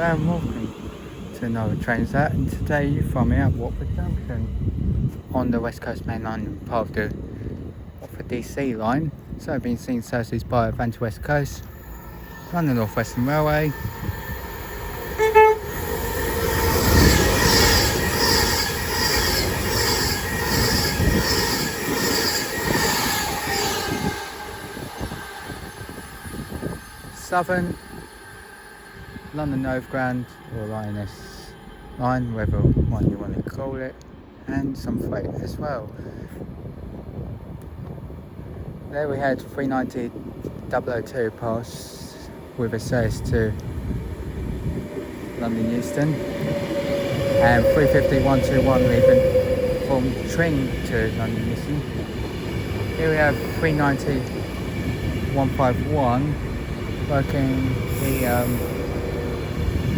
Hello and welcome to another train set, and today you find me at Watford Junction on the West Coast Main Line, part of the Watford DC line. So I've been seen services by Van to West Coast, London Northwestern Railway, Southern, London Overground or Lioness Line, whatever one you want to call it, and some freight as well. There we had 390 002 pass with a service to London Euston, and 350 121 leaving from Tring to London Euston. Here we have 390 151 working the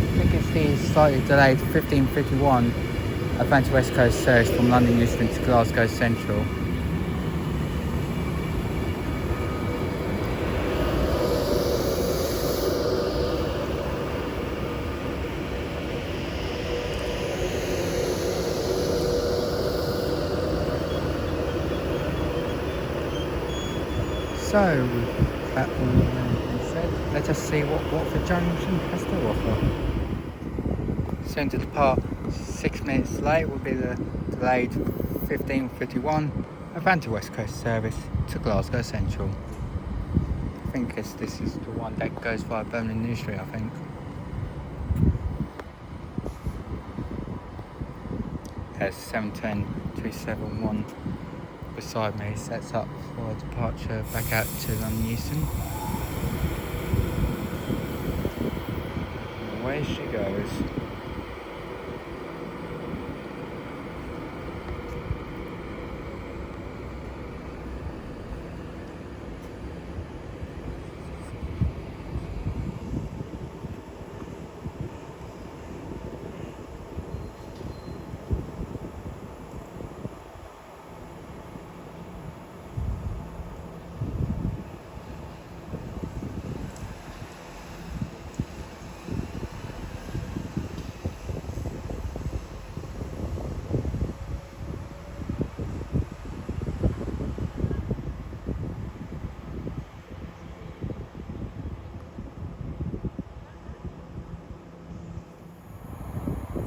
I think it's the slightly delayed 1551 Van to West Coast service from London Euston to Glasgow Central. So, that all being said, let us see what Watford Junction has to offer. Soon to depart, 6 minutes late will be the delayed 1551 Van to West Coast service to Glasgow Central. I think this is the one that goes via Birmingham New Street, I think. There's 710 271 beside me, sets up for departure back out to London Euston. Away she goes.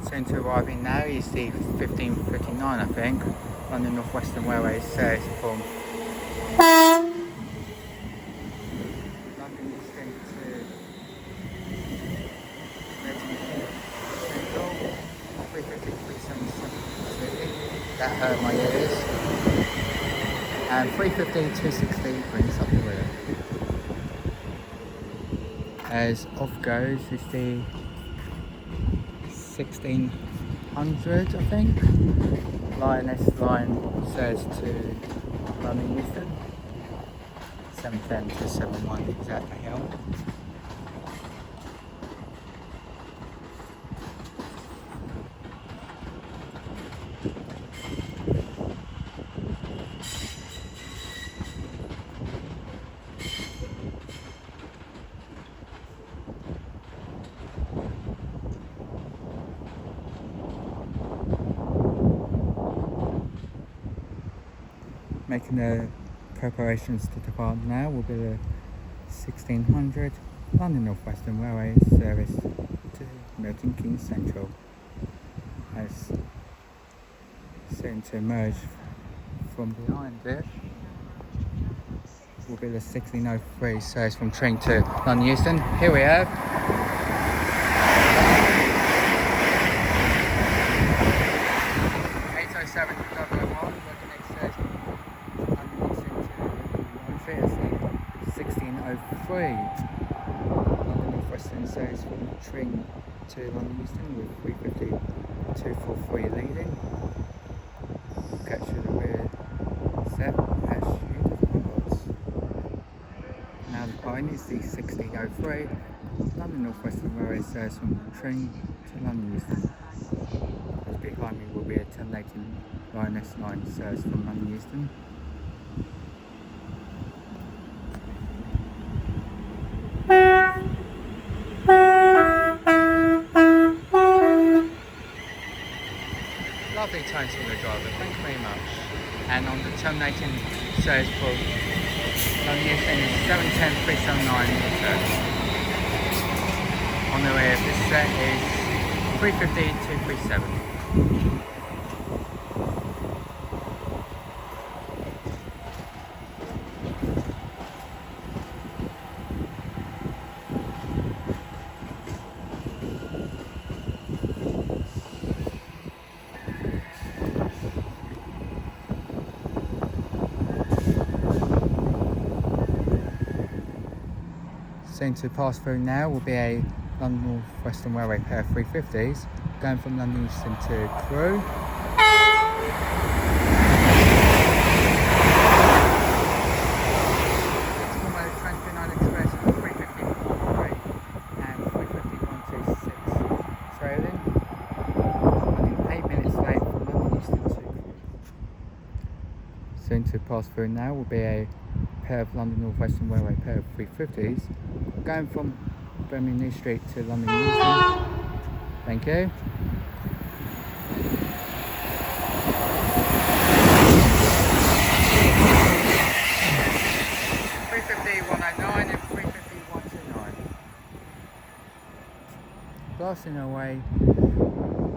Soon to arriving now is the 1559, I think, London Northwestern Railway service from London Euston to Central, 350 377, that hurt my ears, and 350 260 brings up the rear. As off goes is the 1600, I think. Lioness Line says to London Euston. 710 to 71 exactly how. Making the preparations to depart now will be the 1600 London Northwestern Railway service to Milton Keynes Central, as soon to emerge from behind it will be the 1603 service from Tring to London Euston. Here we have 807 001 working next service 1603 London Northwestern service from Tring to London Euston with 350 243 leading. Capture the rear set as shoot. Now the point is the 1603 London Northwestern Railway service from Tring to London Euston. As behind me will be a 1018 Lioness Line service from London Euston. time to the driver. Thank you very much. And on the terminating service for London Euston is 710-379. On the way, this set is 350-237. Soon to pass through now will be a London Western Railway pair of 350s going from London Euston to Crewe. Express 350 and 350-126 trailing. Running 8 minutes late from London Euston to Crewe. Soon to pass through now will be a pair of London North Western Railway pair of 350s going from Bakerloo Street to London Euston. Thank you. and 350-129. Blasting away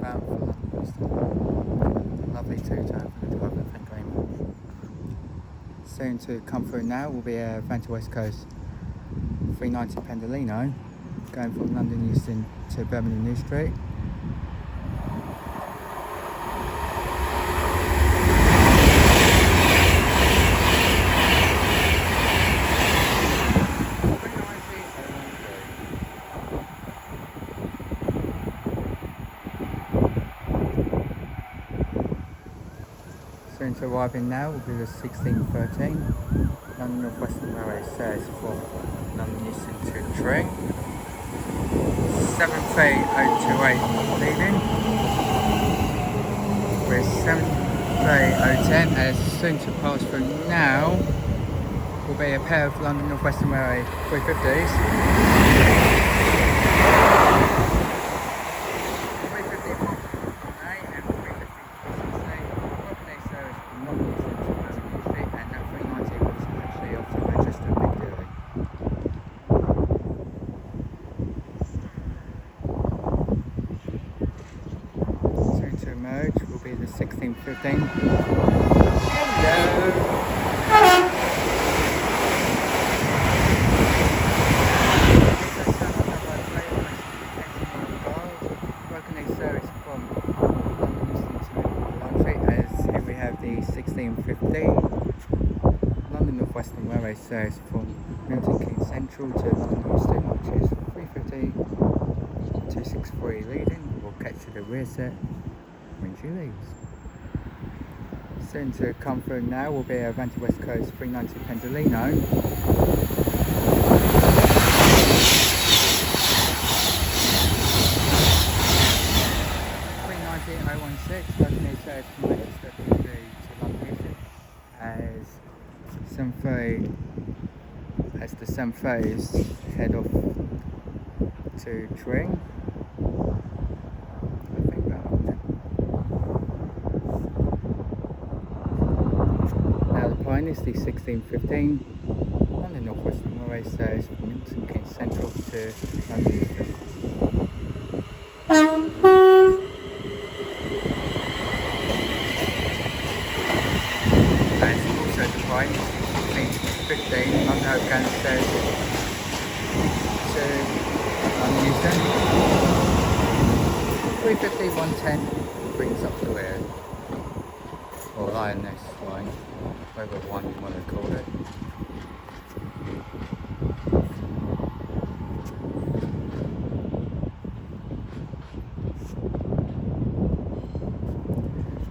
bound for London Euston. Lovely two-tone for the driver, thank you very much. Soon to come through now will be a Van to West Coast 390 Pendolino going from London Euston to Bakerloo Street. Soon to arriving now will be the 1613 London North Western Railway service from London Euston to Tring. 73028 leaving with 73010, as soon to pass through now will be a pair of London North Western Railway 350s. 1615. Hello. Broken service from London Euston to Broad Street, as here we have the 1615 London North Western Railway service from Milton Keynes Central to London Euston, which is 350-263 leading. We'll catch you the rear set when she leaves. Soon to come through now will be a Van to West Coast 390 Pendolino. 390-016, working its service from Manchester to London Euston, as the 730s head off to Tring. Is the 1615 on the North Western Railway service from Milton Keynes Central to London Euston. And also the train is 1615 London Overground service to London Euston. 350-110 brings up the rear, or lioness line, whatever one you want to call it.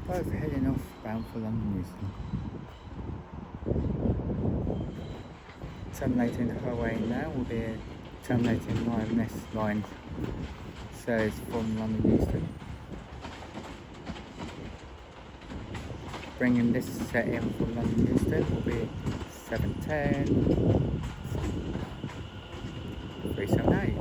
Both heading off bound for London Euston. Terminating her way now will be a terminating lioness line says from London Euston. Bringing this set in from London Euston will be 710 378.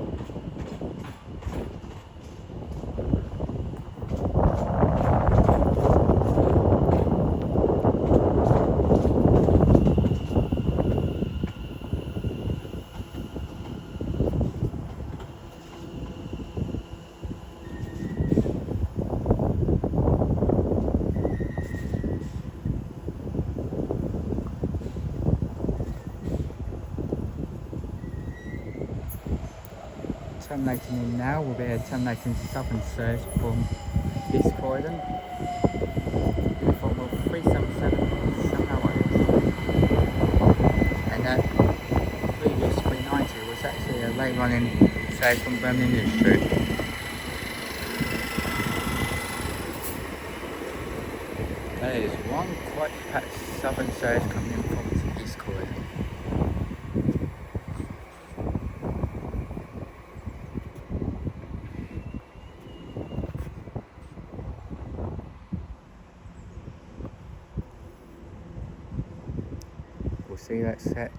terminating in now will be a terminating southern service from East Croydon. Uniform of 377 St Albans. And that previous 390 was actually a late running service from London Euston. There is one quite packed southern service coming in from East Croydon. We'll see that set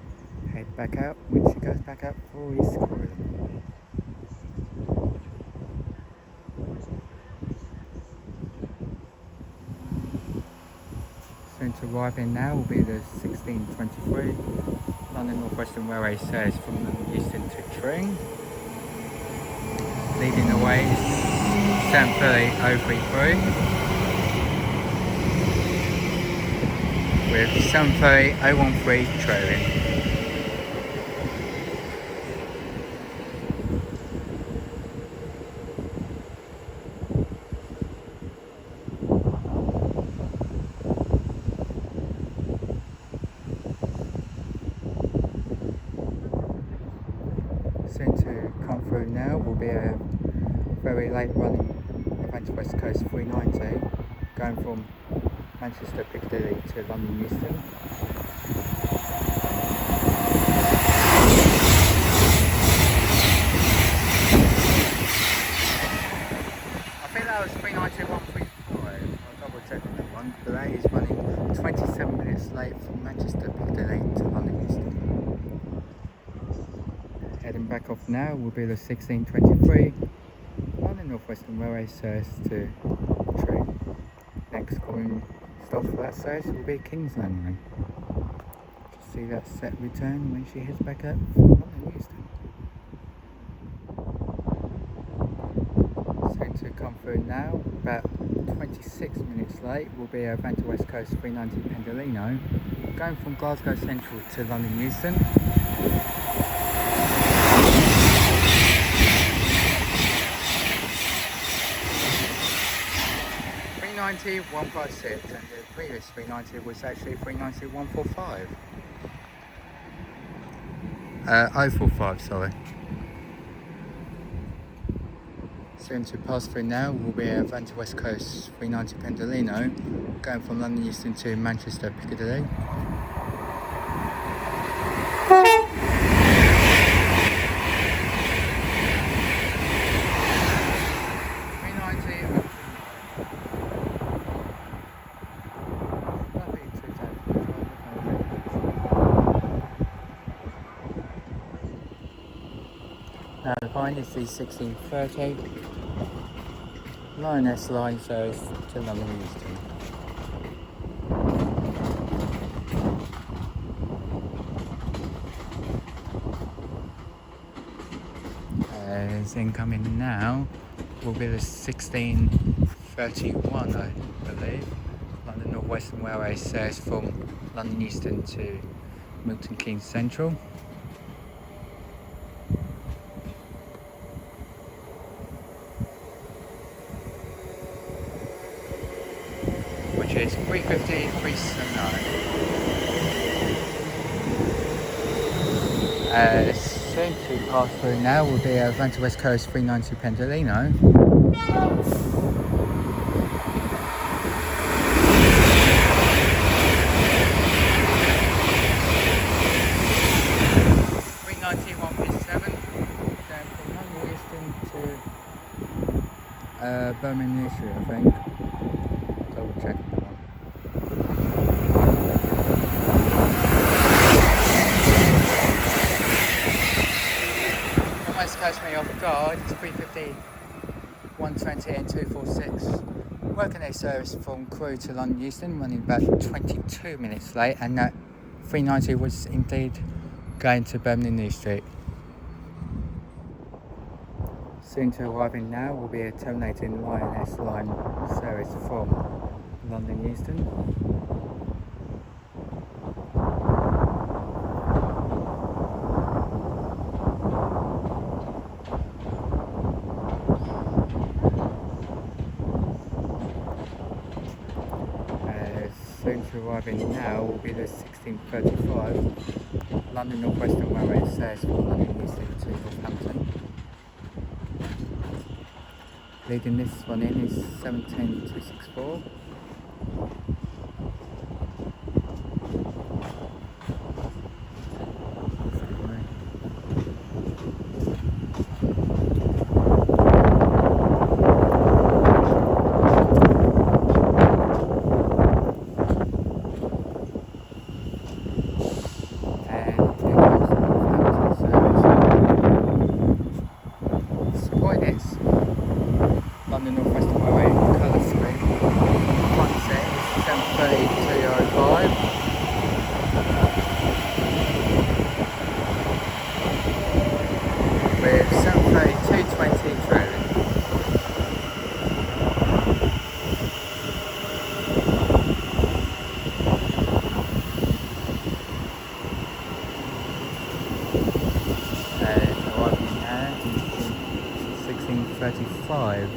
head back out when she goes back out for East Croydon. Soon to arrive in now will be the 1623 London Northwestern Railway service from London Euston to Tring. Leading the way is 730 033 with 730 013 trailing. Soon to come through now will be a very late running Adventure West Coast 390 going from Manchester Piccadilly to London Euston. I think that was 39135. I'll double check on that one, but that is running 27 minutes late from Manchester Piccadilly to London Euston. Heading back off now will be the 1623 London Northwestern Railway service to Tring. Next calling stop for that service will be King's Landing. Just see that set return when she heads back up from London Euston. Soon to come through now, about 26 minutes late, will be a Banter West Coast 390 Pendolino going from Glasgow Central to London Euston. 156 and the previous 390 was actually 390 145. 045, sorry. Soon to pass through now will be a Vanta West Coast 390 Pendolino going from London Euston to Manchester Piccadilly. Now behind is the 1630 Lioness line service to London Euston. As incoming now will be the 1631, I believe, London North Western Railway service from London Euston to Milton Keynes Central. Which is 350, 379. Soon to pass through now will be a Vanta West Coast 390 Pendolino. Going from London Euston to Birmingham Nursery, I think. Double check. Catch me off guard, it's 350, 120 and 246. Working day service from Crewe to London Euston, running about 22 minutes late, and that 390 was indeed going to Birmingham New Street. Soon to arriving now will be a terminating Lioness line service from London Euston. arriving now will be the 16:35 London North Western Railway service from London Euston to Northampton. Leading this one in is 17264. London North Western Railway, colour scheme. Front set is 73205. With 73220 trailing. Arriving at 16:35.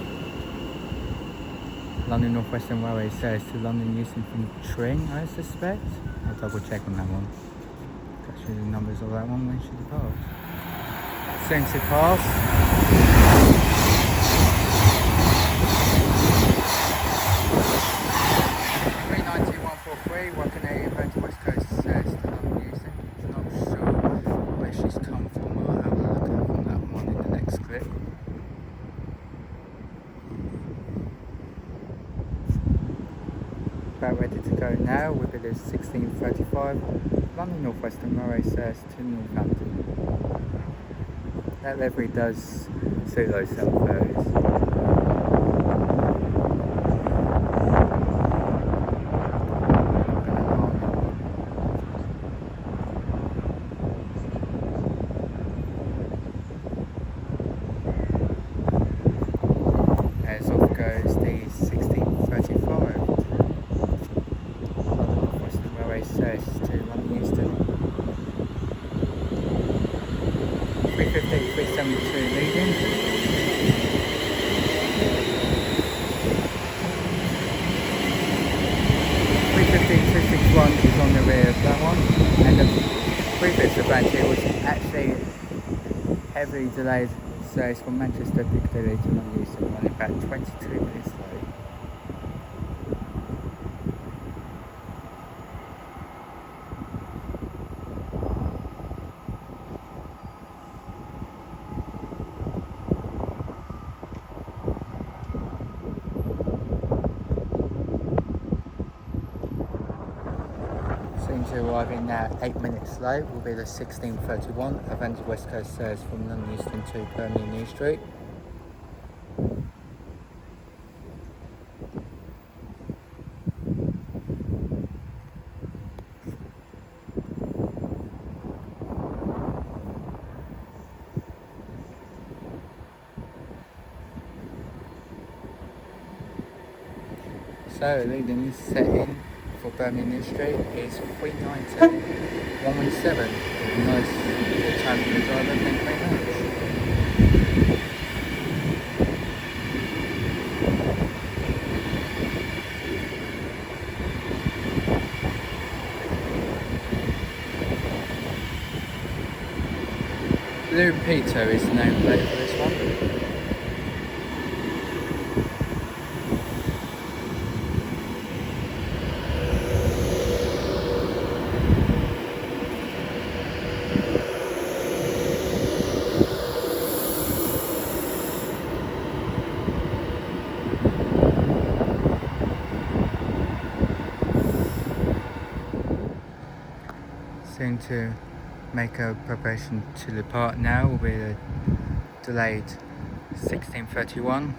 London North Western Railway says to London Euston from Tring, I suspect. I'll double check on that one. Got you the numbers of that one when she departs. Soon to pass. 39143, working a event West Coast says to London Euston. Not sure where she's come from. I'll have a look on that one in the next clip. About ready to go now with it is 16:35 London North Western Railway service to Northampton. That livery does suit those 730s. As off goes the 16:35. Says to London Euston. 350, 372 leading. 350, 261 is on the rear of that one. And the previous event here was actually heavily delayed service from Manchester Piccadilly to London Euston, running about 22 minutes late. To arriving now 8 minutes late will be the 16:31 Avengers West Coast service from London Euston to Birmingham New Street. So leading this set in for Birmingham New Street is 390 117. Nice good time for the driver, thank you very much. Blue Peter is the nameplate for this one. Soon to make a preparation to depart now will be the delayed 16:31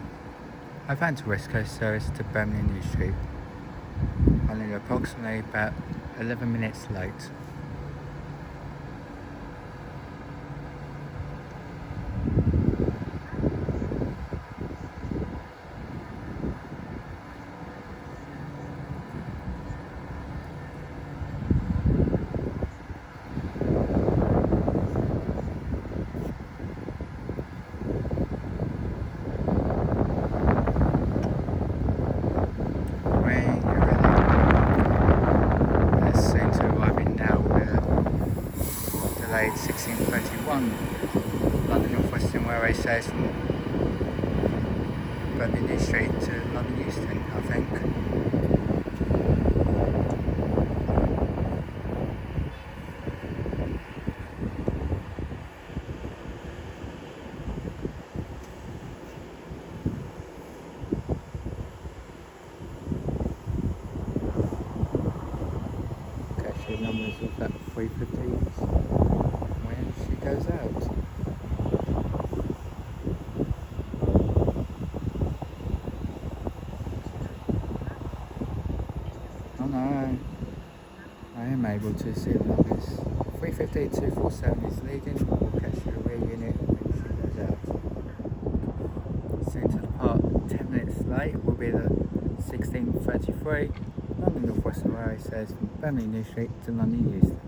Advance West Coast service to Birmingham New Street, running approximately about 11 minutes late. plate 1631. London North Western Railway says from Bakerloo Street to London Euston, I think. Catch the numbers of that 350 when she goes out. Oh no, I am able to see the numbers. 350 247 is leading. We'll catch the rear unit when she goes out. Soon to depart, 10 minutes late will be the 1633. London North Western Railway says from Bakerloo Street to London Euston.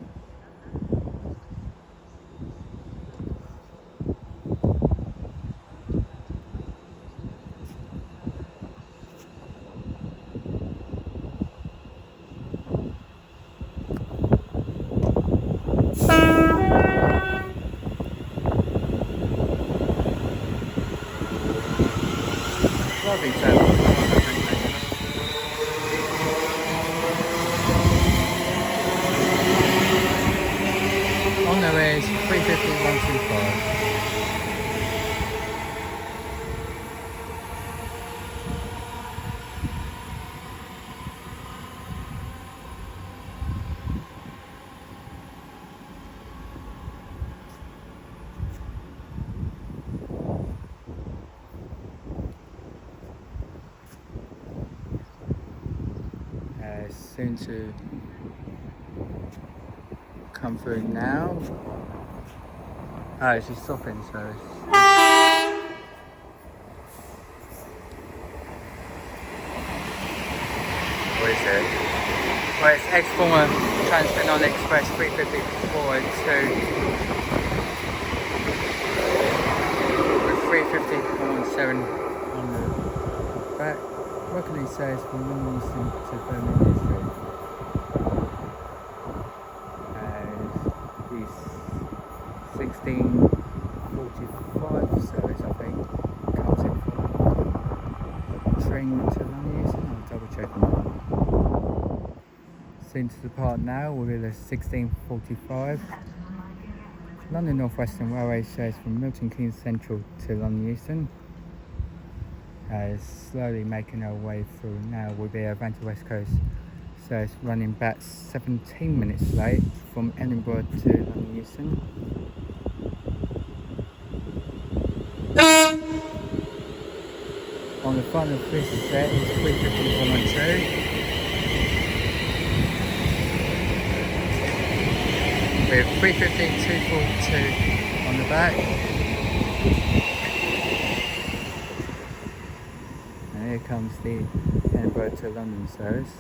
Lovely travel. On the way is 350 125. Soon to come through now. Oh, she's stopping, so what is it? Well, it's ex-former Trans-Pennine Express 354 and 2 with 350.17 on the back. What can he say is from London Euston to Bakerloo Street? He's 1645 service, I think. Comes in from Tring to London Euston. I'll double check on that. Soon to depart now will be the 1645. London North Western Railway says from Milton Keynes Central to London Euston. Slowly making our way through now will be Avanti West Coast, so it's running back 17 minutes late from Edinburgh to London Euston. On the final fifth set is 350 with 350 242 on the back. Here comes the Edinburgh to London service.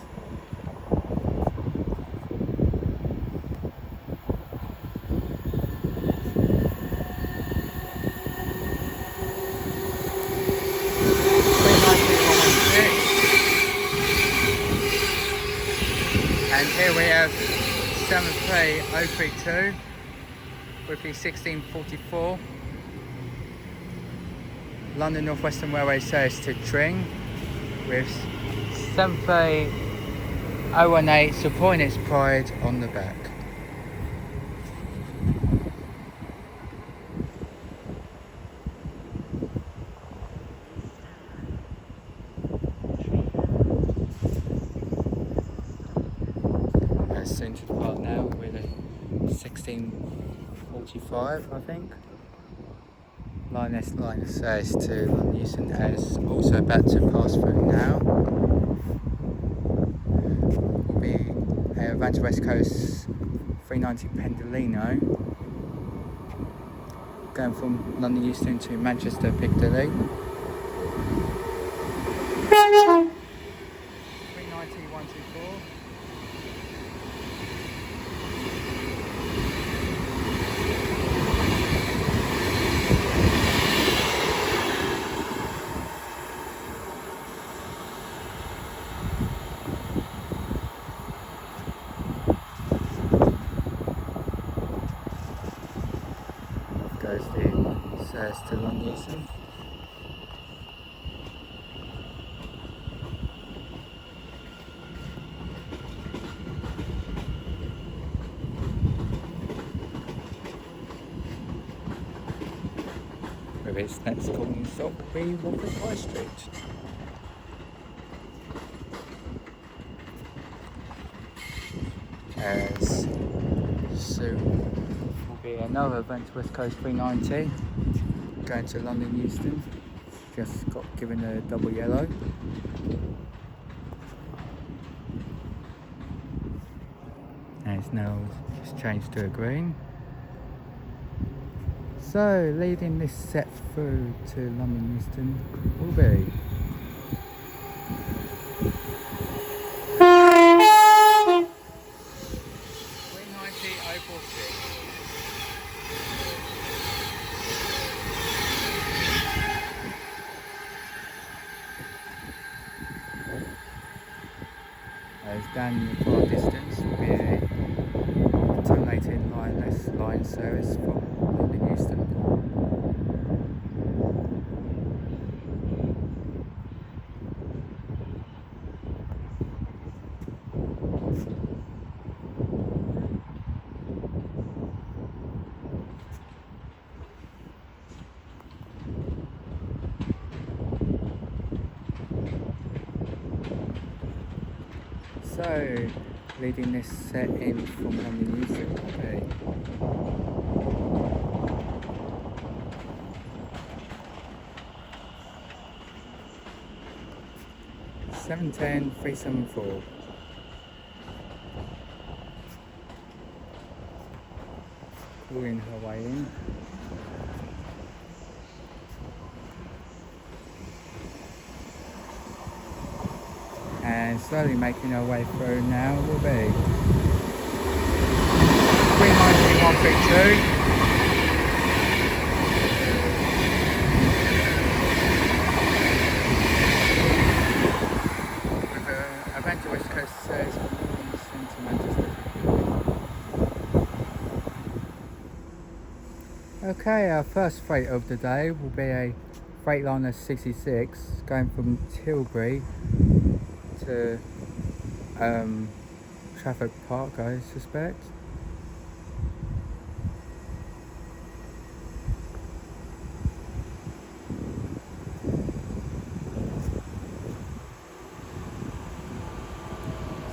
And here we have 73032 with the 1644. London North Western Railway service to Tring with 73018 supporting its pride on the back. Soon to depart now with a 1645, I think. Line says to London Euston is also about to pass through now. Will be Avanti West Coast 390 Pendolino, going from London Euston to Manchester Piccadilly. 390 124. goes the service to London Euston. With its next calling stop will be Watford High Street. As soon will be another event West Coast 390 going to London Euston. Just got given a double yellow. And it's now just changed to a green. So leading this set through to London Euston will be as down in the far distance will be a terminating line service from London Euston. So, leading this set in from London Euston will be (710 374). Calling her way in. And slowly making our way through now will be 39132. With a event to West Coast says from Manchester. Okay, our first freight of the day will be a Freightliner 66 going from Tilbury to Trafford Park, I suspect.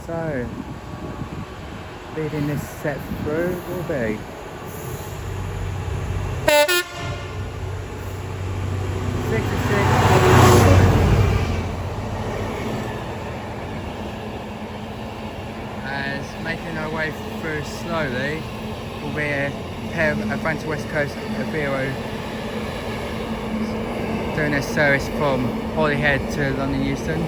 So, leading this set through will be making our way through slowly will be a pair of Advance West Coast Vero doing a service from Holyhead to London Euston.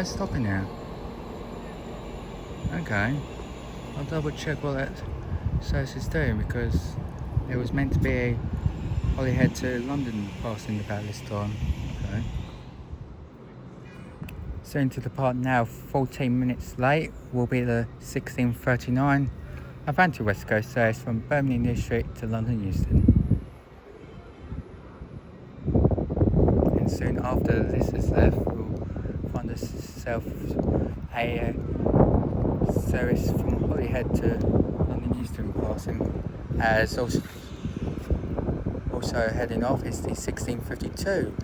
Stopping now. Okay, I'll double check what that service is doing, because it was meant to be a Holyhead to London passing about this time. Okay. Soon to depart now, 14 minutes late, will be the 1639 Avanti West Coast service from Birmingham New Street to London Euston. And soon after this is left, find yourself a service from Holyhead to London Euston passing, as also heading off is the 1652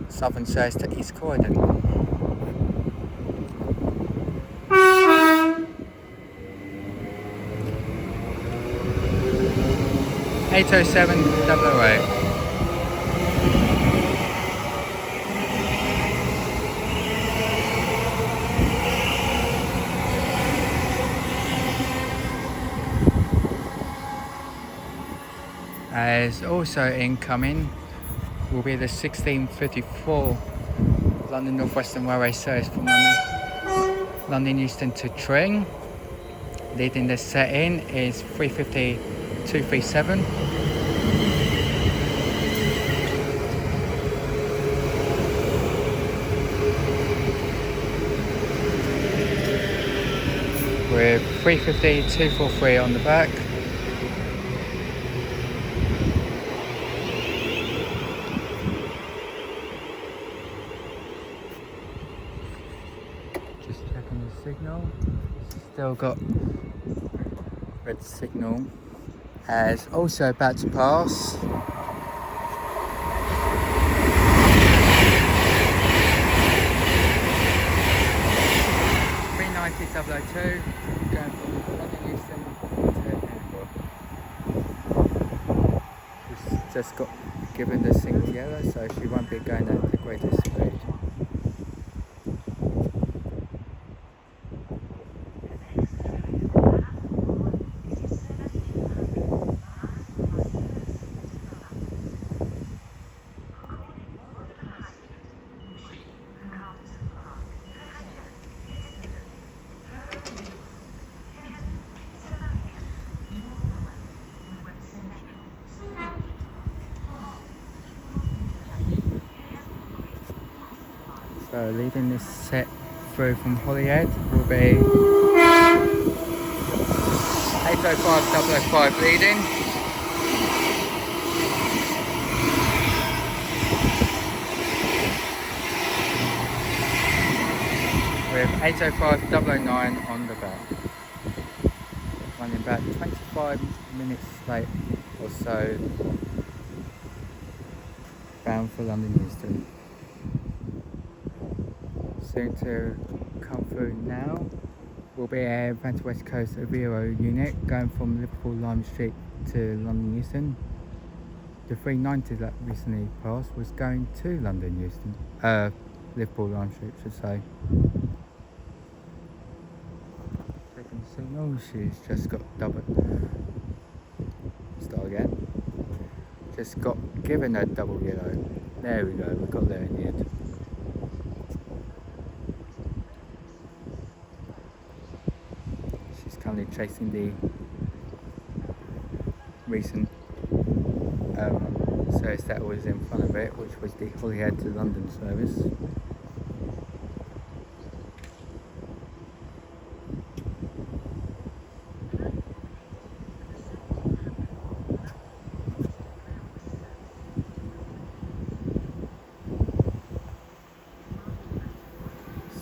Southern service to East Croydon. (807-008). As also incoming will be the 1654 London North Western Railway service from London Euston to Tring, Leading this set in is 350-237. With 350-243 on the back. Just checking the signal. Still got red signal. As also about to pass. 002 going from London Euston to Edinburgh. She's just got given the synced yellow, so she won't be going at the greatest speed. So leading this set through from Holyhead will be 805-005 leading. With 805-009 on the back. Running about 25 minutes late or so, bound for London Euston. Soon to come through now will be a Advanced West Coast Vero unit going from Liverpool Lime Street to London Euston. The 390 that recently passed was going to London Euston, Liverpool Lime Street, should say. Second signal, she's just got double. Start again. Just got given a double yellow. There we go, we got there in the end. Currently chasing the recent service that was in front of it, which was the Holyhead to London service.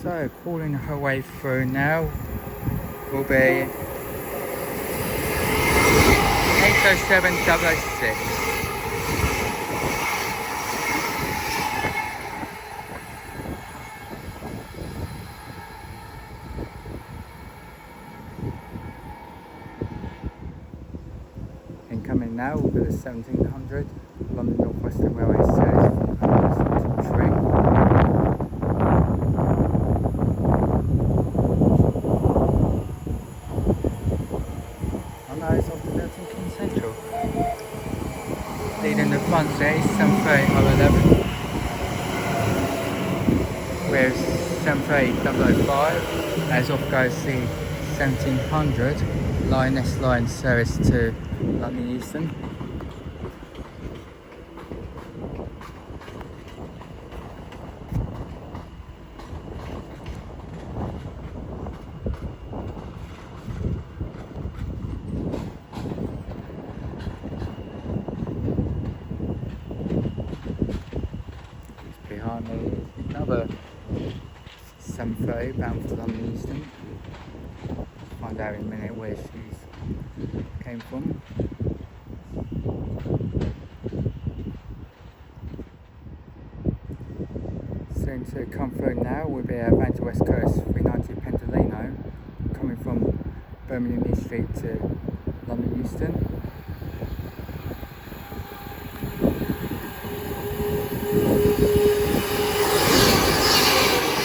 So calling her way through now will be 807-006. Incoming now will be the 1700 London Northwestern Railway service from Hertfordshire to Tree. Leading the front set is 730-011 with 730-005 as off goes the 1700 Lioness Line service to London Euston. Behind me another 730 bound for London Euston. Find out in a minute where she's came from. Soon to come through now will be our Advanced West Coast 390 Pendolino coming from Birmingham Street to London Euston.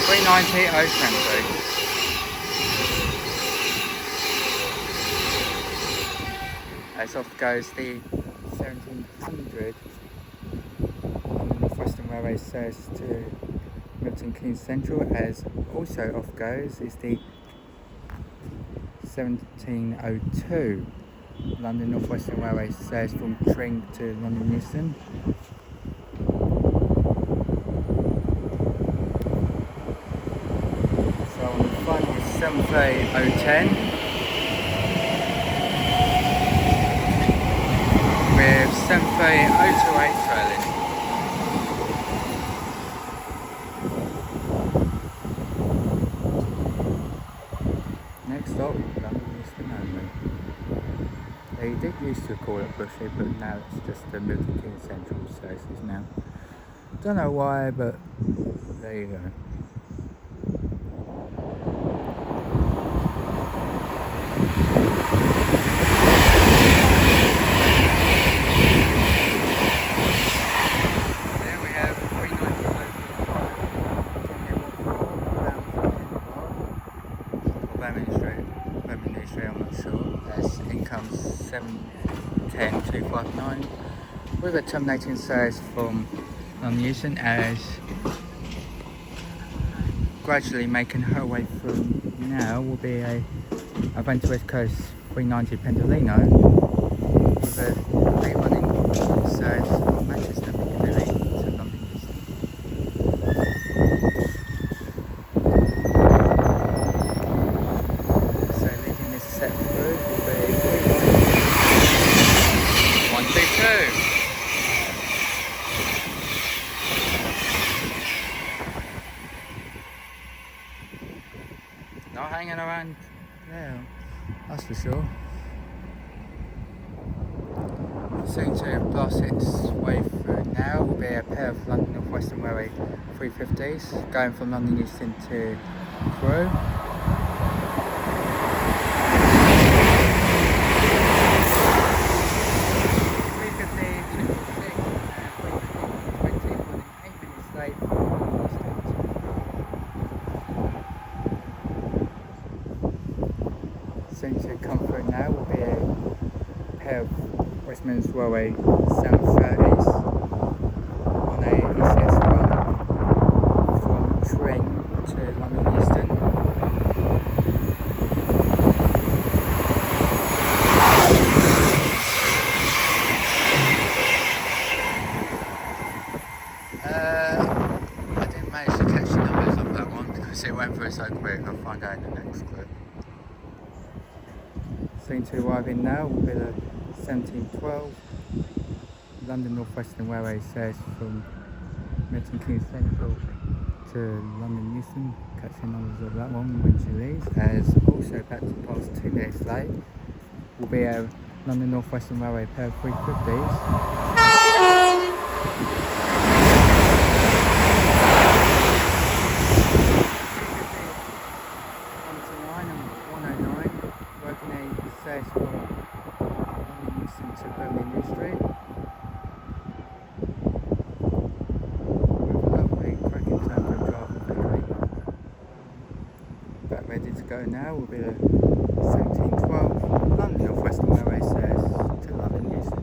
390 Oakland. As off goes the 1700 on the Northwestern Railway service to Milton Keynes Central, as also off goes is the 1702. London North Western Railway says from Tring to London Euston. So on the front is 73010 with 73028 trailing. Next stop, London Euston only. They did used to call it Bushy, but now it's just the Milton Keynes Central services now. Don't know why, but there you go. There we have 395 Birmingham Street, I'm not sure. As income 710259 with a terminating service from London Euston, as gradually making her way through now will be a Advent West Coast 390 Pendolino with a late running service from Manchester Piccadilly to London Euston. So leading this set through will be 122. Not hanging around there, that's for sure. Soon to blast its way through now will be a pair of London North Western Railway 350s going from London Euston to Crewe. Soon to come through now will be a pair of Westminster Railway 730s on a ECS run from Tring to London Euston. I didn't manage to catch the numbers of that one because it went through so quick. I'll find out in the next clip. Soon to arrive in now will be the 1712 London North Western Railway says from Milton Keynes Central to London Euston. Catch the numbers of that one when she leaves. As also about to pass 2 minutes late will be a London North Western Railway pair of 350s. From London Euston to Bakerloo Street with a lovely cracking tempo driver quickly. About ready to go now will be the 1712 London North Western Railway says to London Euston.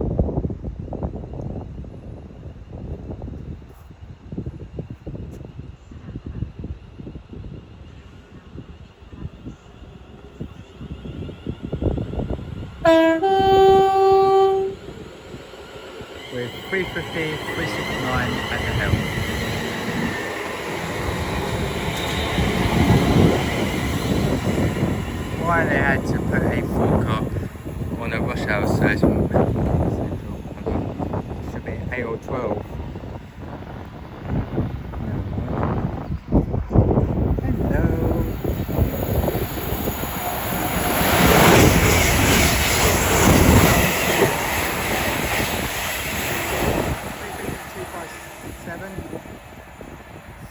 With 350, 369 at the helm. Why they had to put a forecast on a rush hour service from Central? Should be 8 or 12. Hello.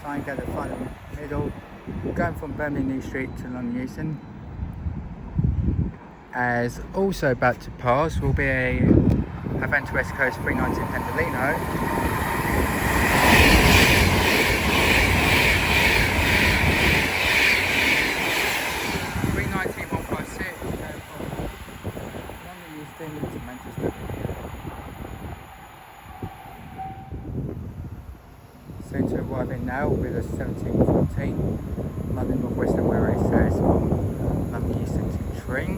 Sign at the front and middle, going from Birmingham Street to London Euston. As also about to pass will be a Advent West Coast 390 Pendolino. Soon to arrive in now with a 1714 London North Western Railway service from London Euston to Tring.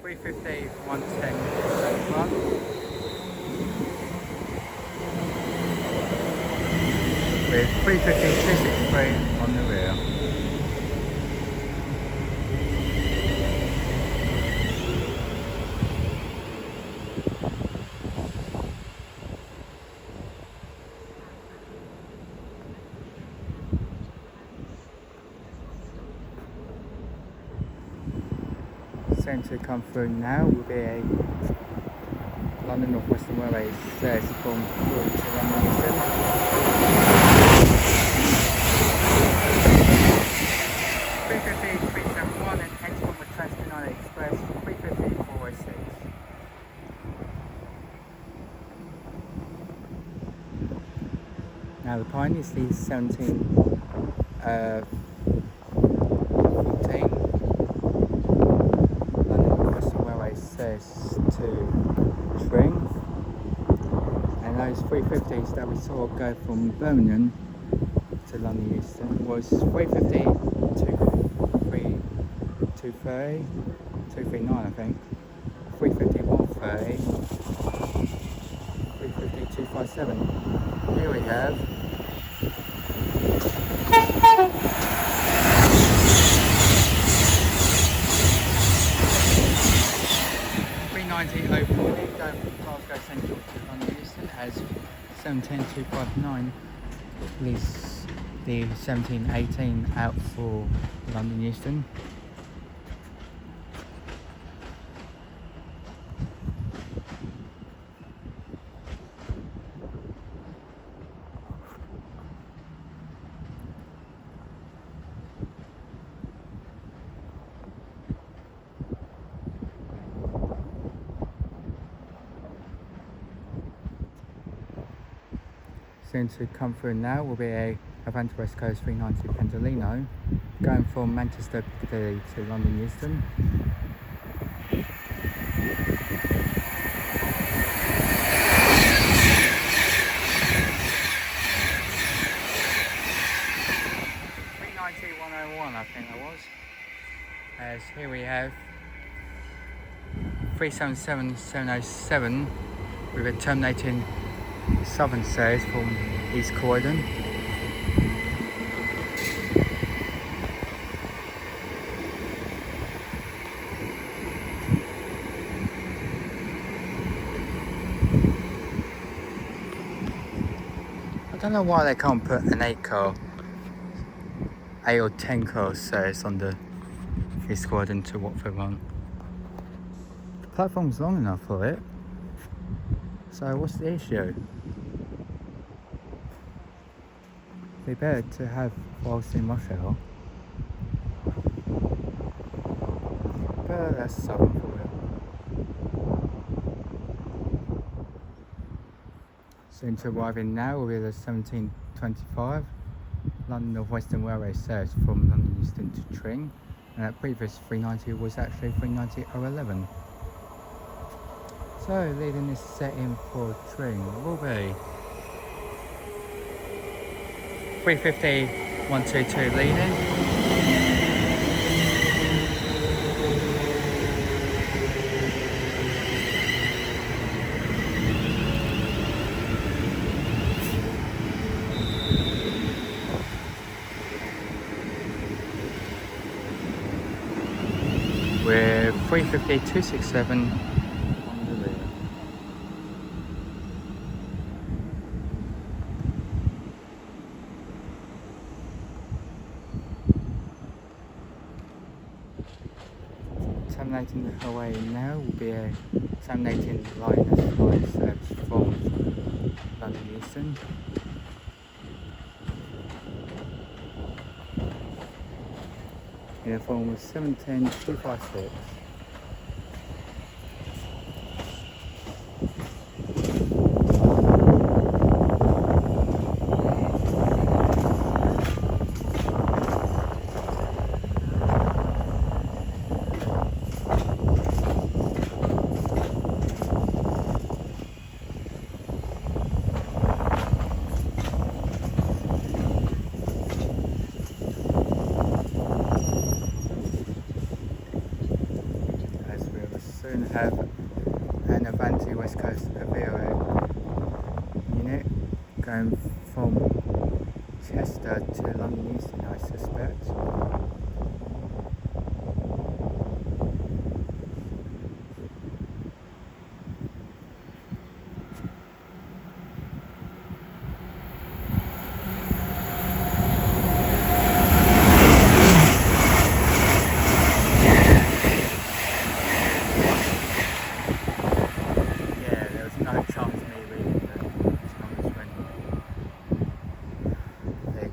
350, 110 at the front. With 350, 263 on the rear. Soon to come through now will be a London North Western Railway service from Croydon to London Euston. 350, 371 and hence from the Trans-Pennine Express 350, 406. Now the pine is the 1714 service to Tring, and those 350s that we saw go from Birmingham to London Euston was 350, 230, 239 I think, 350, 130, 350, 257. Here we have 390 going from Glasgow Central to London Euston as 710-259 leaves the 1718 out for London Euston. Soon to come through now will be a Avanti West Coast 390 Pendolino going from Manchester Piccadilly to London Euston. I think that was. As here we have 377-707 with a terminating southern service from East Croydon. I don't know why they can't put an 8 or 10 car service on the East Croydon to Watford one. The platform's long enough for it. So what's the issue? They better to have whilst in rush hour. But that's southern for it. Soon to arriving now will be the 1725 London North Western Railway service from London Euston to Tring, and that previous 390 was actually 390-011. So leading this set in for Tring will be 350-122 leading. With 350-267 on the rear. Terminating away now will be a terminating line service from London Euston. Uniform was 710-256. West Coast Aviator unit going from Chester to London Euston, I suspect.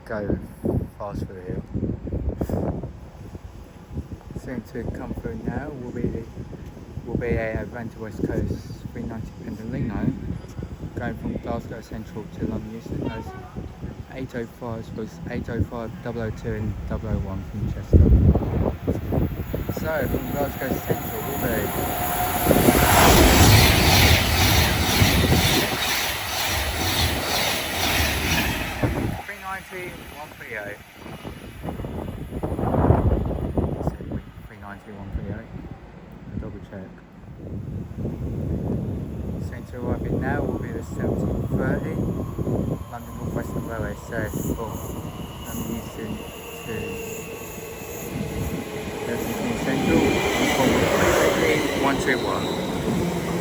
Go fast through here. Soon to come through now will be a run to West Coast 390 Pendolino going from Glasgow Central to London Euston. Those 805s was 805, 002 and 001 from Chester. So from Glasgow Central will be 130. 390, 138. I'll double check. Centre arriving now will be the 1730. London North Western Railway says from London Euston to Lexington Central from 121.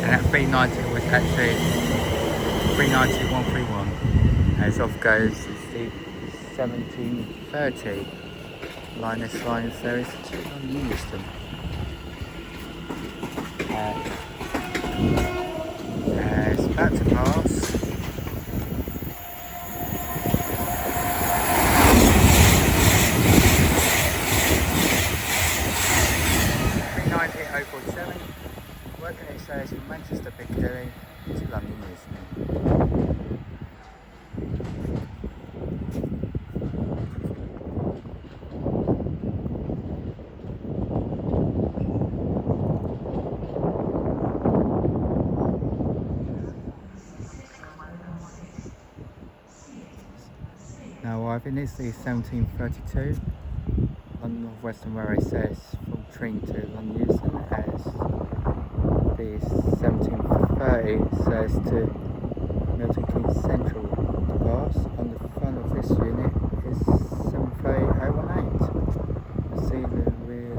And that 390 was actually 390, 131. As off goes is the 1730 Linus line service to London Euston. It's about to pass. Working it says from Manchester Piccadilly to London Euston. Now arriving is the 1732. London North Western Railway says from Tring to London Euston, as the 1730 says to Milton Keynes Central to pass. On the front of this unit is 7308. Let's see the rear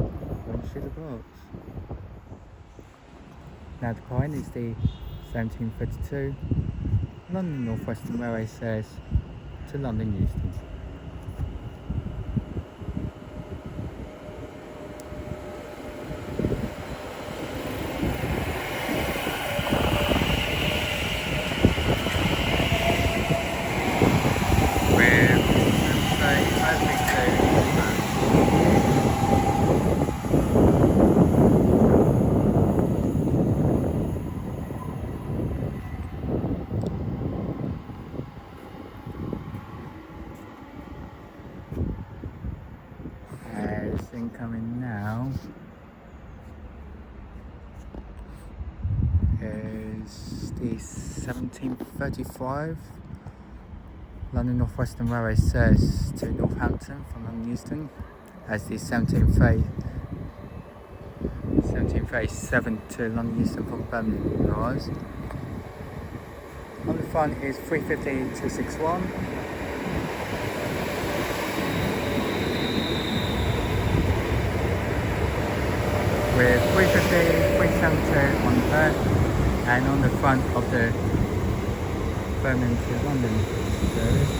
windshield of glass. Now the behind is the 1732. London North Western Railway says to London Euston. Incoming now is the 1735. London North Western Railway says to Northampton from London Euston, as the 1737 to London Euston from Birmingham arrives. On the front is 350 261. With 350, 372 on the back, and on the front of the Birmingham to London service,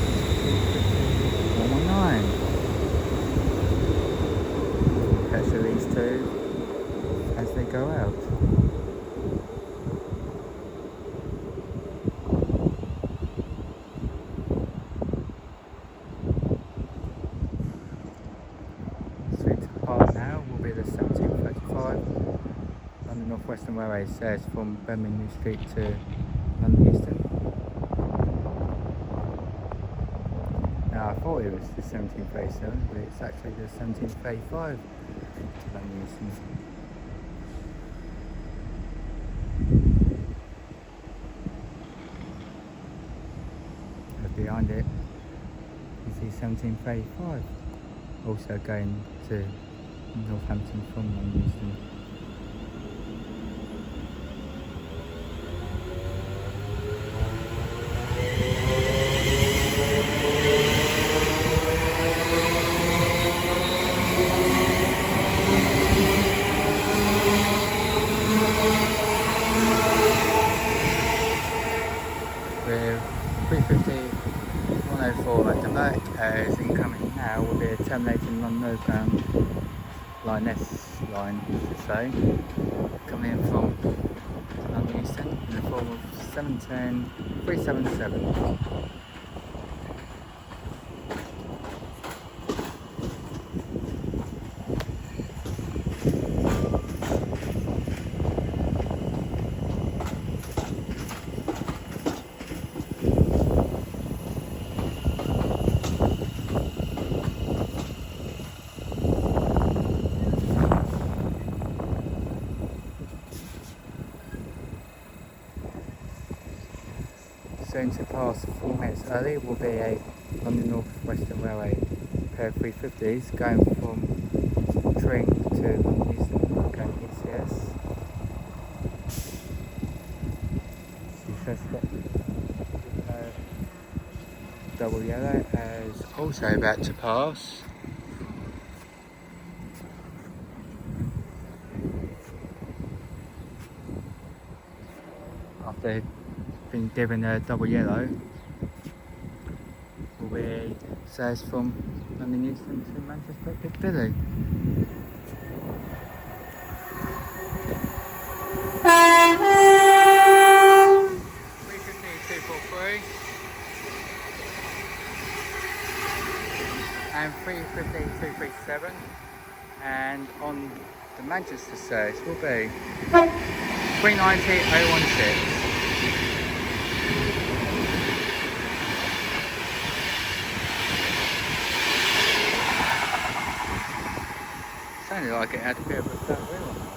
119. Catch these two as they go out. London North Western Railway says from Bakerloo Street to London Euston. Now I thought it was the 1737, but it's actually the 1735 to London Euston. And behind it is the 1735, also going to Northampton from London Euston. 350 104 at the back, as incoming now will be a terminating London Overground line S line, to say, coming in from London Euston in the form of 710 377. Soon to pass 4 minutes early will be a London North Western Railway pair of 350s going from Tring to London Euston, going ECS. Double yellow is also about to pass. After been given a double yellow, will be says from London Euston to Manchester Piccadilly. And 350-237, and on the Manchester service will be 390-016. Sounded like it had a bit of a flat wheel on that one.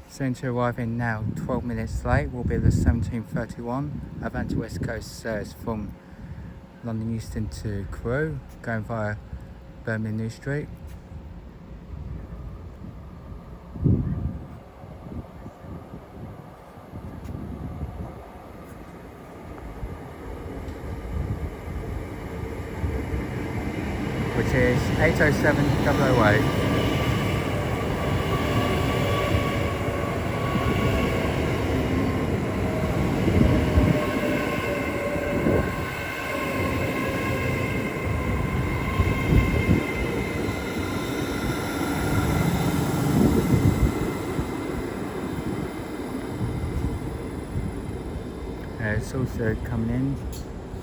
Soon to arrive in now, 12 minutes late, will be the 1731 Avanti West Coast service from London Euston to Crewe, going via Birmingham New Street. Which is 807008. It's also coming in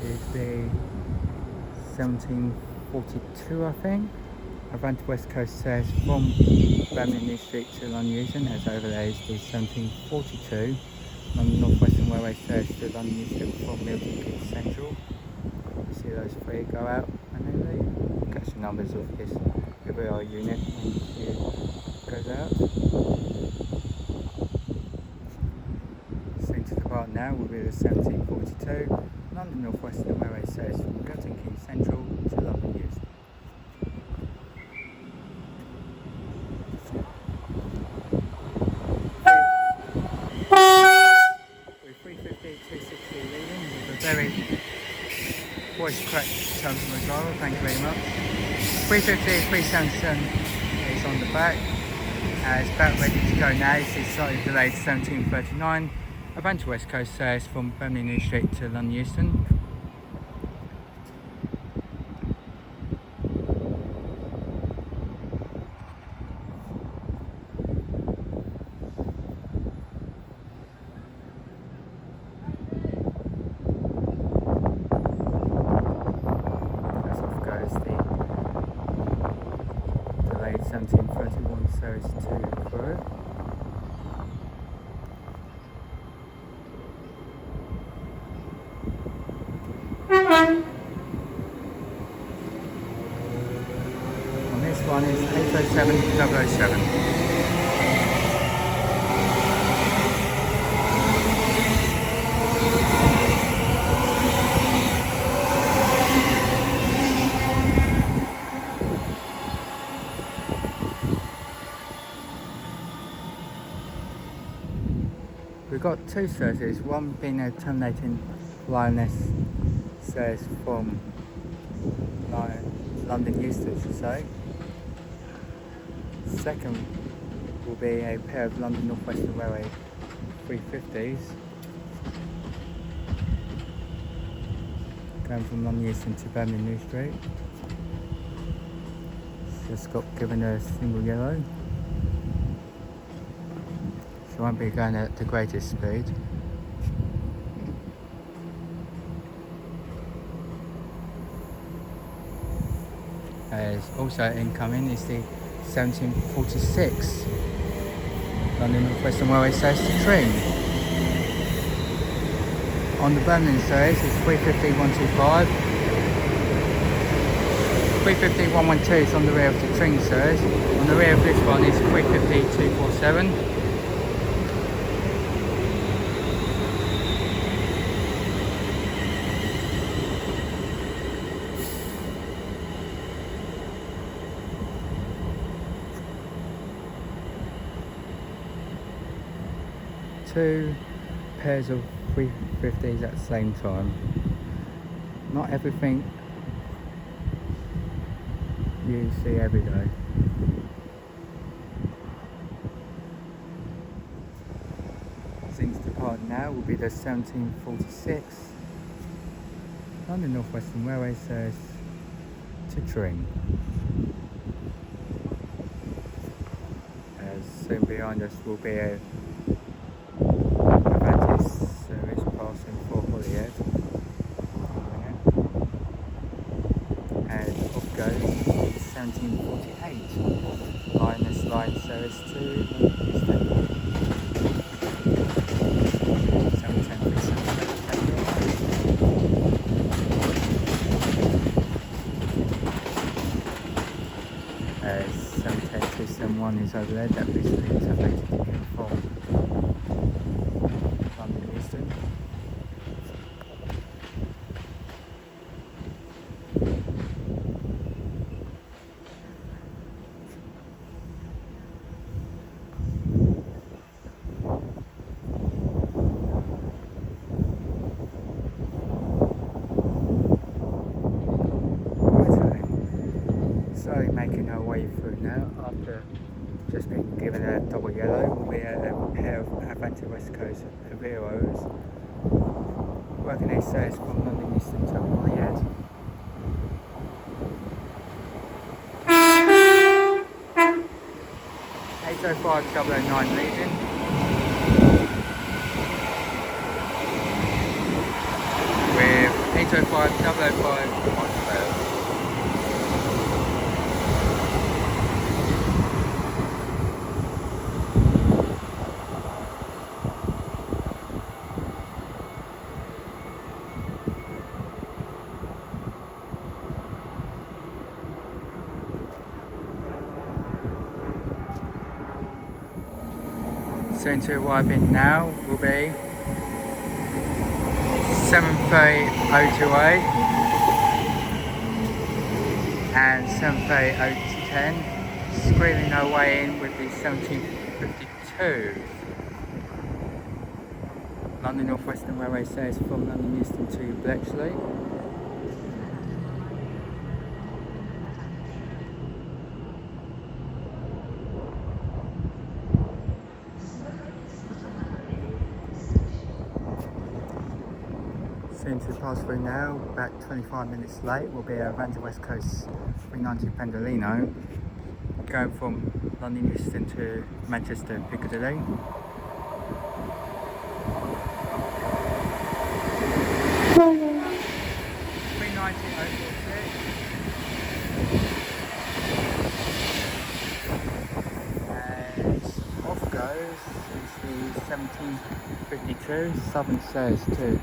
is the 1742, I think. Avanti West Coast says from Birmingham New Street to London Euston, as over there is the 1742. London North Western Railway says to London Euston from Milton Keynes Central. You see those three go out and then they catch the numbers of this RR unit when it goes out. Right now will be the 1742 London North Western Railway says from Milton Keynes Central to London Euston. With 350-260 leading with a very voice cracked tone from the driver, thank you very much. 350-377 is on the back, it's about ready to go now. This is slightly delayed 1739. Avanti West Coast says from Birmingham New Street to London Euston. That's off goes the delayed 1731 service to Crewe. One is 807007. We've got two services, one being a terminating lioness says from London Euston, should say. Second will be a pair of London North Western Railway 350s. Going from London Euston to Bakerloo Street. Just got given a single yellow. She won't be going at the greatest speed. Also incoming is the 1746 London North Western Railway service to Tring. On the Birmingham service it's 350-125. 350-112 is on the rear of the Tring service. On the rear of this one is 350-247. Two pairs of 350s at the same time. Not everything you see every day. Things to depart now will be the 1746 London North Western Railway service to Tring. As soon behind us will be a service passing for Holyhead, and off goes the 1748 Lioness Line service to Euston. 710-271 is over there. That basically is affected to get from London Euston. Slowly making our way through now after just being given a double yellow. We have a pair of Adventure West Coast Heroes working their service from London Euston to Holyhead. (805-009) leading. With 805-005 Watford. Soon to arrive in now will be 730-028 and 730-010, squealing our way in with the 1752 London North Western Railway service from London Euston to Bletchley. Soon to pass through now, about 25 minutes late, will be a Adventure West Coast 390 Pendolino, going from London Euston to Manchester Piccadilly. And off goes is the 1752 Southern service to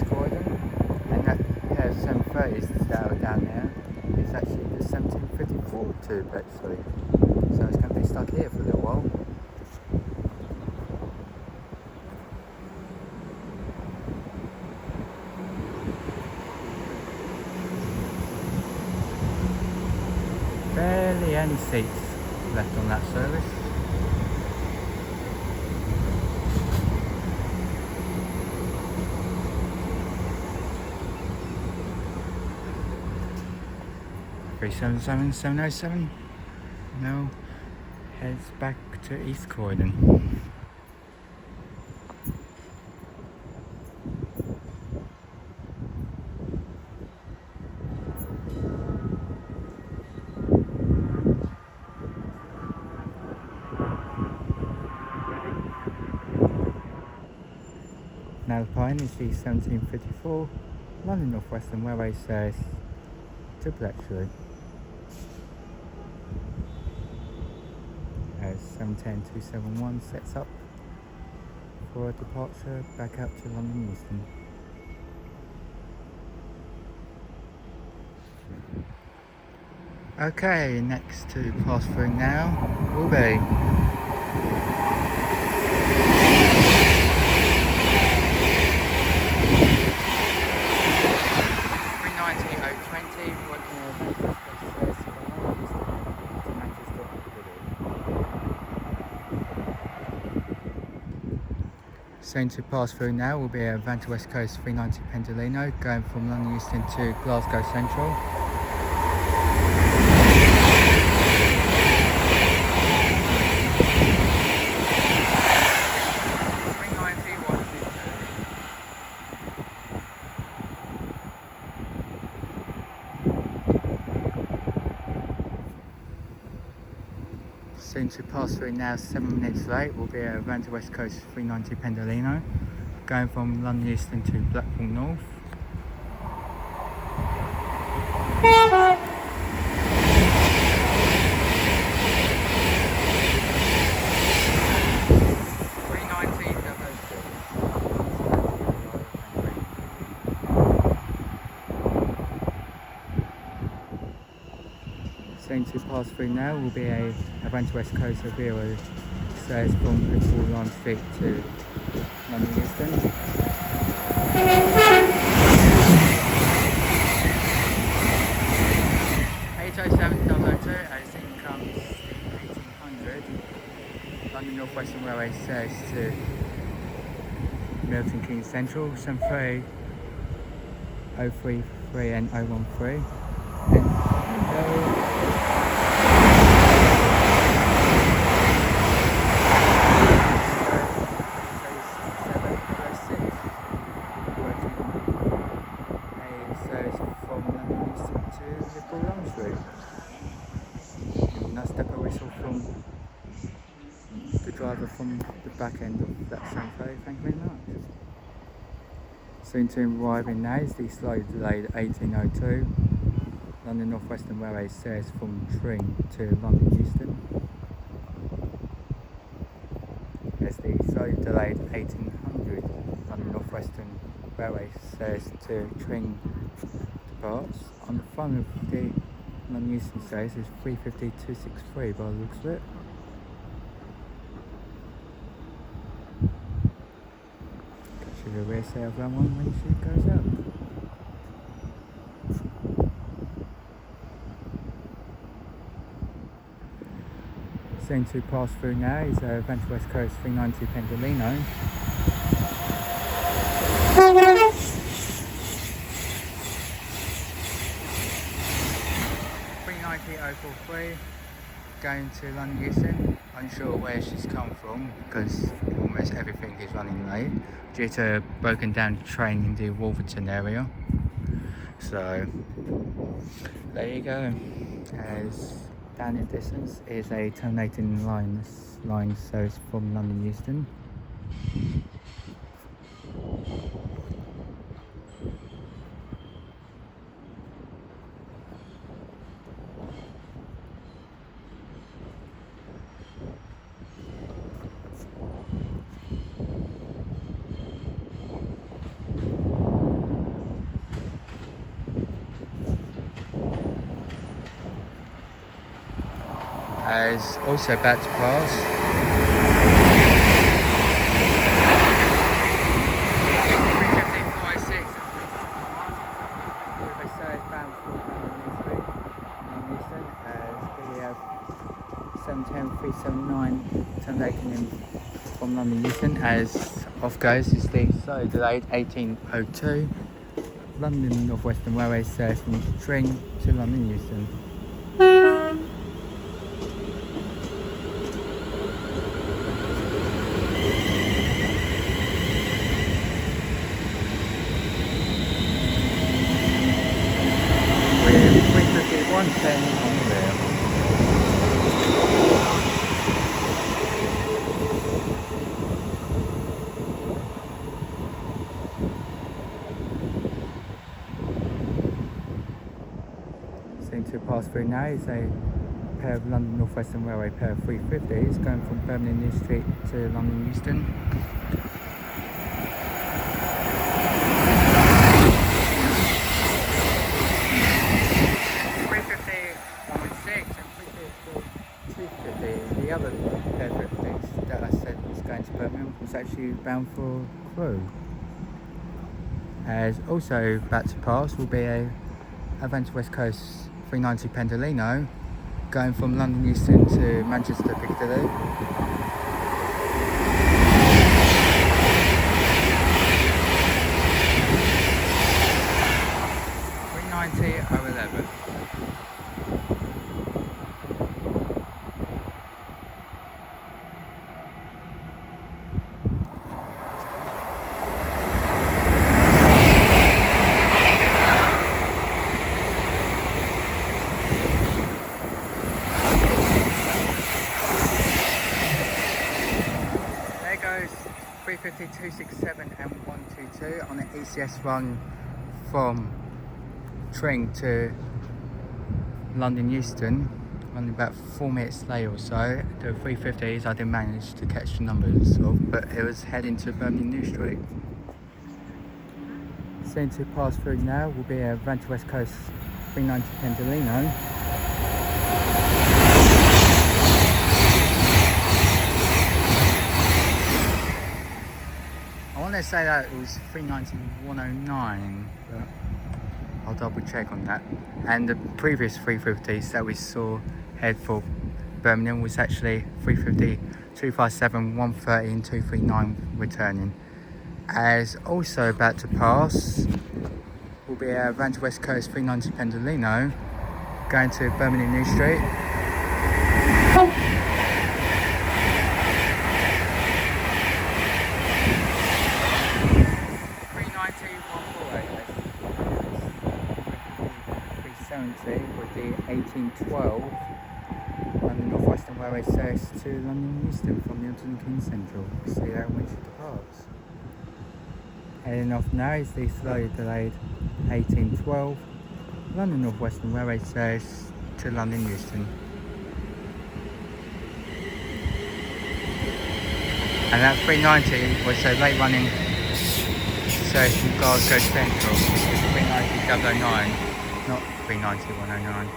Croydon, and that pair of 730s that are down there is actually the 1754 to Bletchley, so it's going to be stuck here for a little while. Barely any seats left on that service. 377 707 now heads back to East Croydon. Now the Pine is the 1754 London Northwestern Railway service to Bakerloo. As 710271 sets up for a departure back out to London Euston. Okay, next to pass through now will be Soon to pass through now will be a Van to West Coast 390 Pendolino going from London Euston to Glasgow Central. Soon to pass through now, 7 minutes late, will be a Van to West Coast 390 Pendolino going from London Euston to Blackpool North. Soon to pass through now will be a Van to West Coast Zero service from Liverpool Broad Street to London Euston. 807 as in comes 1800 London Northwestern Railway service to Milton Keynes Central, 73 033 and 013. Driver from the back end of that same ferry, thank you very much. Soon to arriving now is the slightly delayed 1802 London Northwestern Railway service from Tring to London Euston. As the slightly delayed 1800 London Northwestern Railway service to Tring departs. On the front of the London Euston service is 350-263 by the looks of it. The rear sail van one when she goes up. Soon to pass through now is a Van to West Coast 390 Pendolino. Going to London Euston. Unsure where she's come from because almost everything is running late due to a broken down train in the Watford area. So there you go. As down in distance is a terminating line service from London Euston. Is also about to pass. With a service bound for London Euston, as we have 710-379 terminating in from London Euston. As off goes is the so delayed 1802 London Northwestern Railway service from Tring to London Euston. pass through now is a pair of London North Western Railway pair of 350s going from Birmingham New Street to London Euston. The other pair of 50s that I said was going to Birmingham was actually bound for Crewe. As also about to pass will be a Advent West Coast 390 Pendolino going from London Euston to Manchester Piccadilly. There goes 350, 267 and 122 on the ECS run from Tring to London Euston, running about 4 minutes late or so. The 350s I didn't manage to catch the numbers of, but it was heading to Birmingham New Street. Soon to pass through now will be a Advent West Coast 390 Pendolino. I want to say that it was 390-109, but I'll double check on that. And the previous 350s that we saw head for Birmingham was actually 350, 257, 130 and 239 returning. As also about to pass will be a Advent West Coast 390 Pendolino going to Birmingham New Street. With the 1812 London North Western Railway service to London Euston from Milton Keynes Central. See that when she departs. Heading off now is the slowly delayed 1812 London North Western Railway service to London Euston. And that 390 was a late running service from Glasgow Central, 390-009. Not 390-109.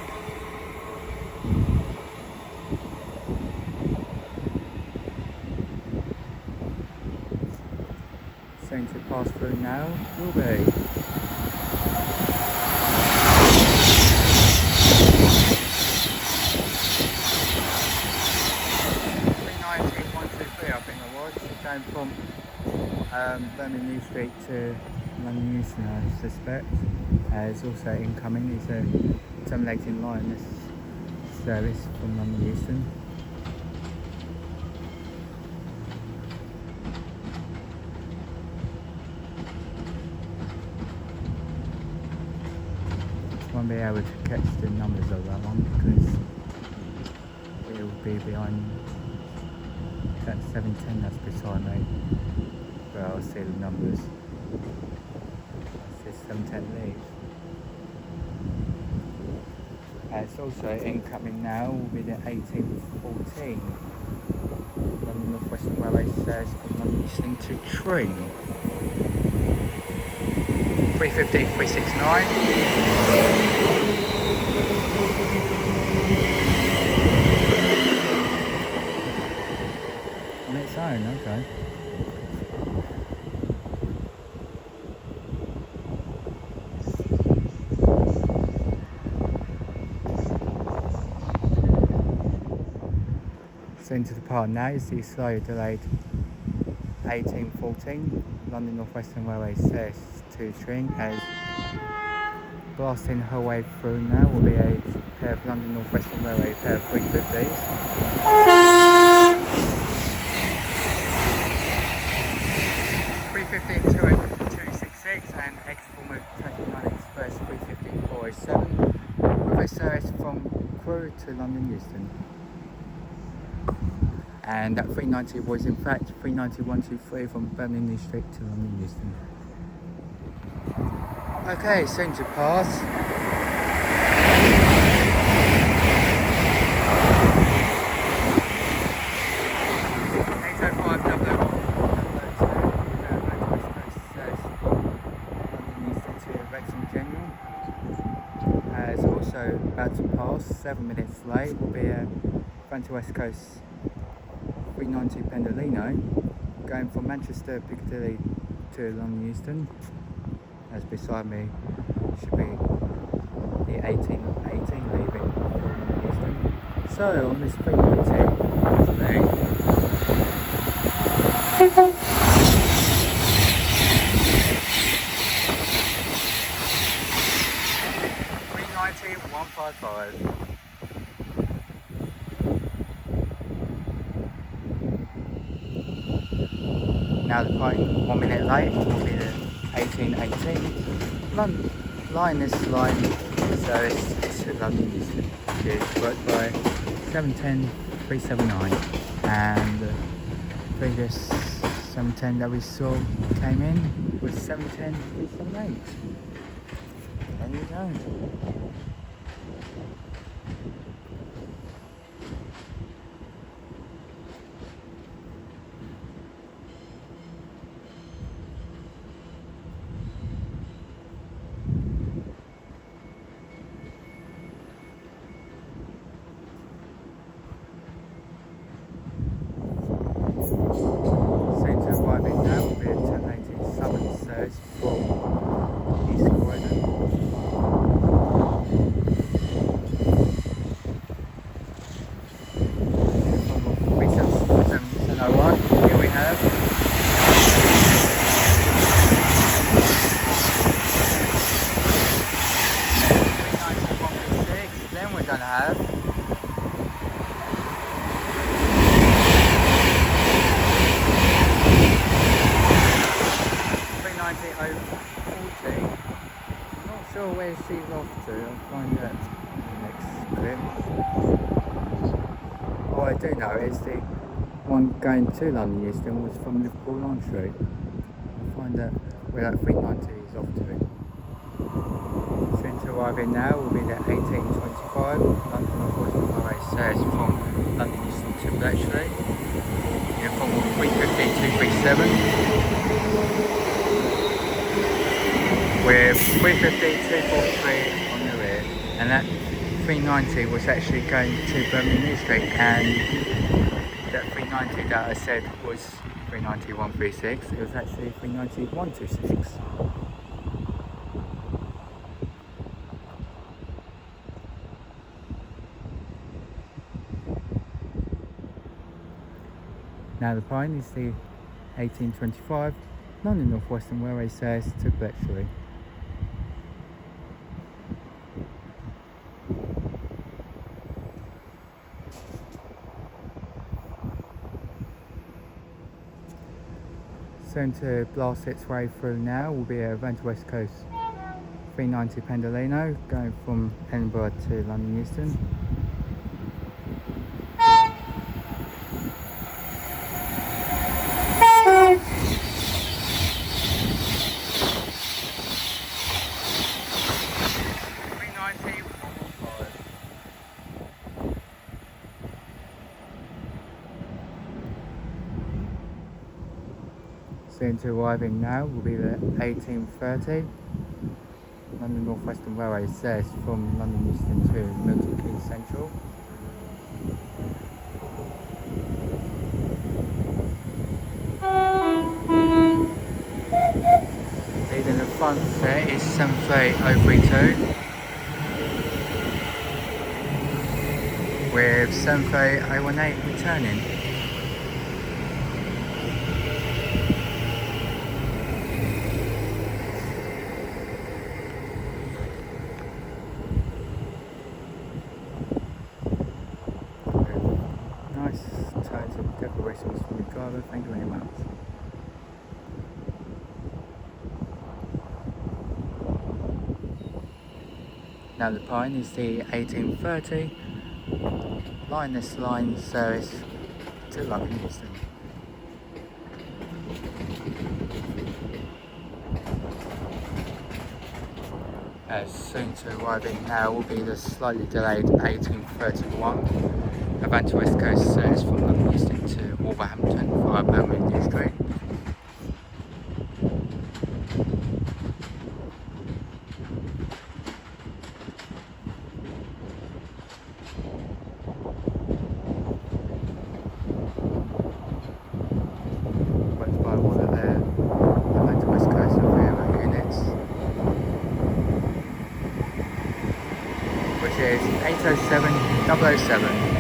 Soon to pass through now will be 390-123, I think it was, going from Birmingham New Street to London Euston, I suspect. It's also incoming. It's a terminating line, this service from London Euston. Won't be able to catch the numbers of that one because it will be behind that 710 that's beside me, but I'll see the numbers. That's 710 leaves. It's also incoming now will be the 1814 London North Western Railway service from London Euston to Tring. 350, 369. On its own, okay. Into the part now is the slightly delayed 1814 London North Western Railway service to Tring. As blasting her way through now will be a pair of London North Western Railway pair of 350s. 350-266 and X-Former 29 Express 350-407 with a service from Crewe to London Euston. And that 390 was in fact 390-123 from Birmingham New Street to London Euston. Okay, soon to pass. about to pass, 7 minutes late, will be Van to West Coast 390 Pendolino, going from Manchester Piccadilly to London Euston. As beside me should be the 1818 leaving London Euston. So on this 390 today, 155. Now the point 1 minute late will be the 1818. Line this line, so it's to London Euston. It's worked by 710 379, and the previous 710 that we saw came in was 710 378. There you go. Where she's off to, I'll find out in the next clip. All I do know is the one going to London Euston was from Liverpool Line Street. I'll find out where that 390 is off to. Soon to arrive in now will be the 1825 London Overground Railway service from London Euston to Bletchley. From 350 237. With 350 243 on the rear, and that 390 was actually going to Birmingham Street, and that 390 that I said was 390 136, it was actually 390 126. Now the point is the 1825 London North Western Railway service to Bletchley. Soon to blast its way through now will be a Van to West Coast 390 Pendolino going from Edinburgh to London Euston. Soon to arriving now will be the 1830 London North Western Railway service from London Euston to Milton Keynes Central. Leading the front there is 73032 with 73018 returning. Decorations from the driver, thank you very much. Now the point is the 1830 This line service to London Euston. Soon to arriving now will be the slightly delayed 1831 Van to West Coast service from London Euston to Wolverhampton via Bakerloo Street. 807 007.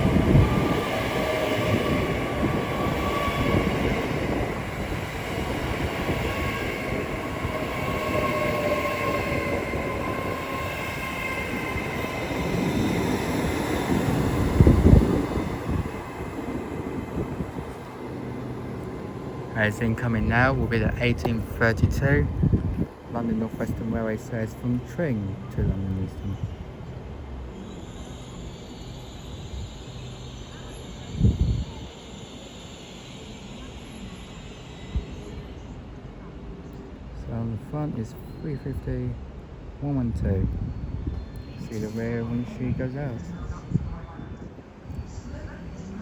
As incoming now will be the 1832 London North Western Railway service from Tring to London Euston. So on the front is 350 112. See the rear when she goes out.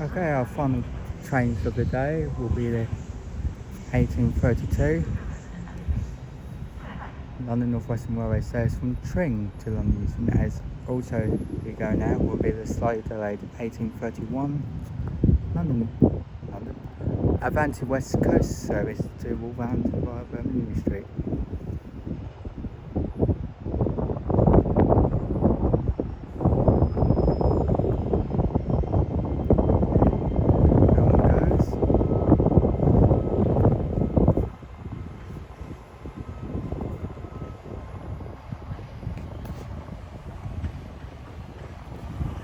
Okay, our final trains of the day will be the 1832 London North Western Railway service from Tring to London Euston. As also we go now will be the slightly delayed 1831 London Avanti West Coast service to Wolverhampton via Bakerloo Street.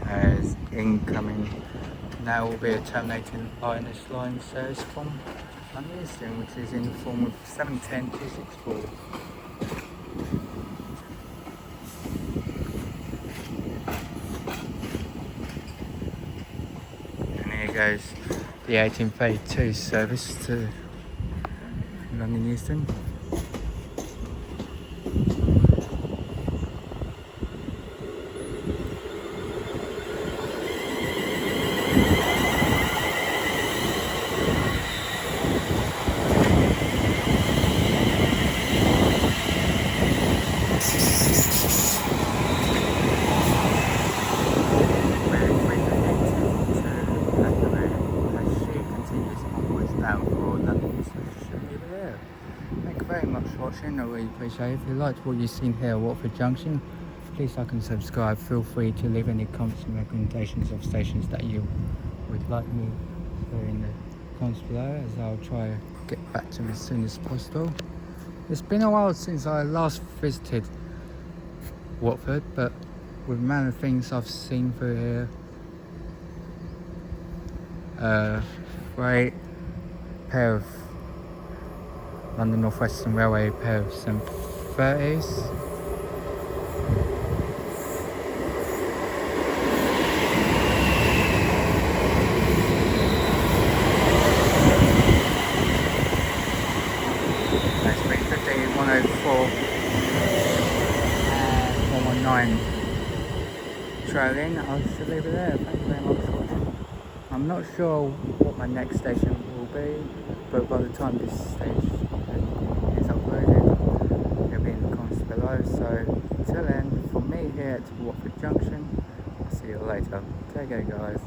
As incoming now will be a terminating Lioness line service from London Euston, which is in the form of 710 264. And here goes the 1832 service to London Euston. Thank you very much for watching. I really appreciate it. If you liked what you've seen here at Watford Junction, please like and subscribe. Feel free to leave any comments and recommendations of stations that you would like me to do in the comments below, as I'll try to get back to them as soon as possible. It's been a while since I last visited Watford, but with the amount of things I've seen through here, right pair of London North Western Railway pair of 730s. That's 350, 104 and 119. Trailing, I should leave it there. Thank you very much for watching. I'm not sure what my next station will be, but by the time this stage is uploaded, it'll be in the comments below. So until then, from me here at Watford Junction, I'll see you later. Take care, guys.